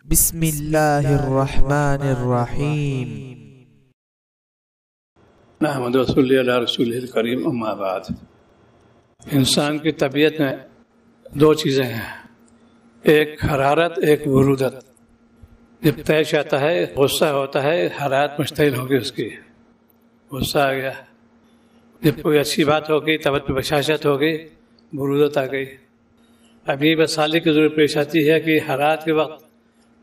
بسم اللہ الرحمن الرحیم۔ نحمد صلی اللہ رسول الکریم، اما بعد۔ انسان کی طبیعت میں دو چیزیں ہیں، ایک حرارت، ایک برودت۔ جب طیش آتا ہے، غصہ ہوتا ہے، حرارت مشتعل ہوگی، اس کی غصہ آ گیا۔ جب کوئی اچھی بات ہو گئی، طبیعت میں بشاشت ہو گئی، برودت آ گئی۔ اب یہ بسالی کی ضرورت پیش آتی ہے کہ حرارت کے وقت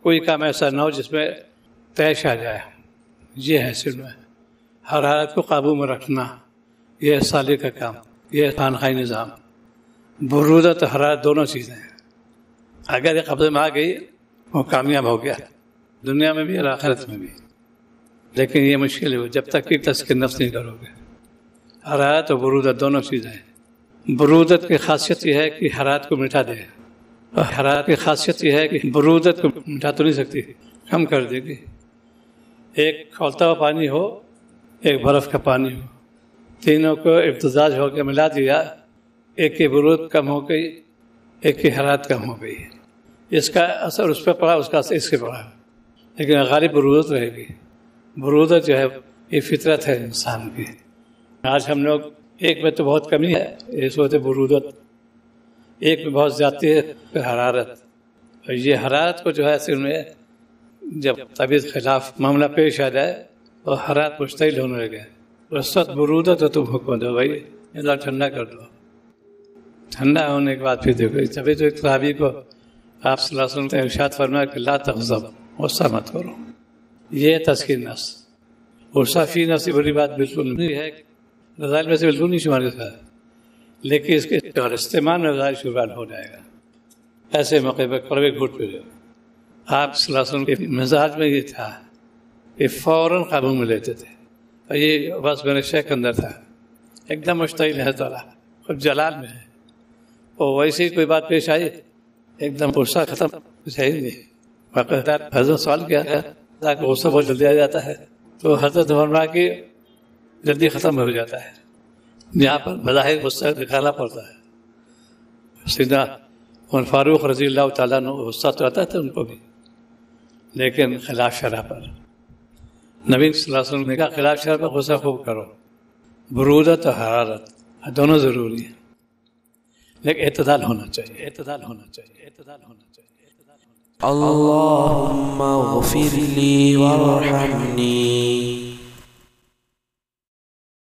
کوئی کام ایسا نہ ہو جس میں طیش آ جائے۔ یہ ہے سر میں حرارت کو قابو میں رکھنا، یہ سالی کا کام، یہ خانقاہی نظام۔ برودت حرارت دونوں چیزیں ہیں، اگر یہ قبضے میں آ گئی وہ کامیاب ہو گیا، دنیا میں بھی اور آخرت میں بھی۔ لیکن یہ مشکل ہے جب تک کہ تزکیہ نفس نہیں کرو گے۔ حرارت اور برودت دونوں چیزیں ہیں۔ برودت کی خاصیت یہ ہے کہ حرارت کو مٹا دے، اور حرارت کی خاصیت یہ ہے کہ برودت کو مٹا تو نہیں سکتی، کم کر دے گی۔ ایک کھولتا ہوا پانی ہو، ایک برف کا پانی ہو، تینوں کو امتزاج ہو کے ملا دیا، ایک کی برودت کم ہو گئی، ایک کی حرارت کم ہو گئی۔ اس کا اثر اس پہ پڑا، اس کا اثر اس کے پڑا، لیکن غالب برودت رہے گی۔ برودت جو ہے یہ فطرت ہے انسان کی۔ آج ہم لوگ ایک میں تو بہت کمی ہے اس وقت برودت، ایک میں بہت زیادتی ہے حرارت۔ اور یہ حرارت کو جو ہے اصل میں جب طبیعت خلاف معاملہ پیش آ جائے اور حرارت مشتعل ہونے لگے، اس وقت برودت تو تم حکم دو بھائی ادھر ٹھنڈا کر دو۔ ٹھنڈا ہونے کے بعد پھر دیکھو، تبھی تو ایک صحابی کو آپ صلی اللہ علیہ وسلم نے ارشاد فرمایا کہ لا تغضب، غصہ مت کرو۔ یہ تزکیہ نفس، غصہ فی نفس بڑی بات بالکل نہیں ہے، رضائل میں سے بالکل نہیں شمار ہوتا ہے، لیکن اس کے استعمال میں رضائل شمار ہو جائے گا۔ ایسے موقع پر کڑوے گھوٹ پہ آپ صلی اللہ علیہ وسلم کے مزاج میں یہ تھا کہ فوراً قابو میں لیتے تھے، اور یہ بس میرے شیخ اندر تھا، ایک دم مشتعل ہے تعالیٰ، خود جلال میں ہے، اور ویسے ہی کوئی بات پیش آئی ایک دم غصہ ختم، صحیح نہیں۔ باقاعدہ حضرت سوال کیا ہے تاکہ غصہ بہت جلدی آ جاتا ہے، تو حضرت فرمایا کہ جلدی ختم ہو جاتا ہے، یہاں پر بظاہر غصہ دکھانا پڑتا ہے۔ سیدھا عمر فاروق رضی اللہ تعالیٰ عنہ غصہ تو آتا تھا ان کو بھی، لیکن خلاف شرع پر۔ نبی صلی اللہ علیہ وسلم نے کہا خلاف شرع پر غصہ خوب کرو۔ برودت اور حرارت دونوں ضروری ہیں، لیکن اعتدال ہونا چاہیے، اعتدال ہونا چاہیے، اعتدال ہونا چاہیے۔ اللہم اغفر لی وارحمنی۔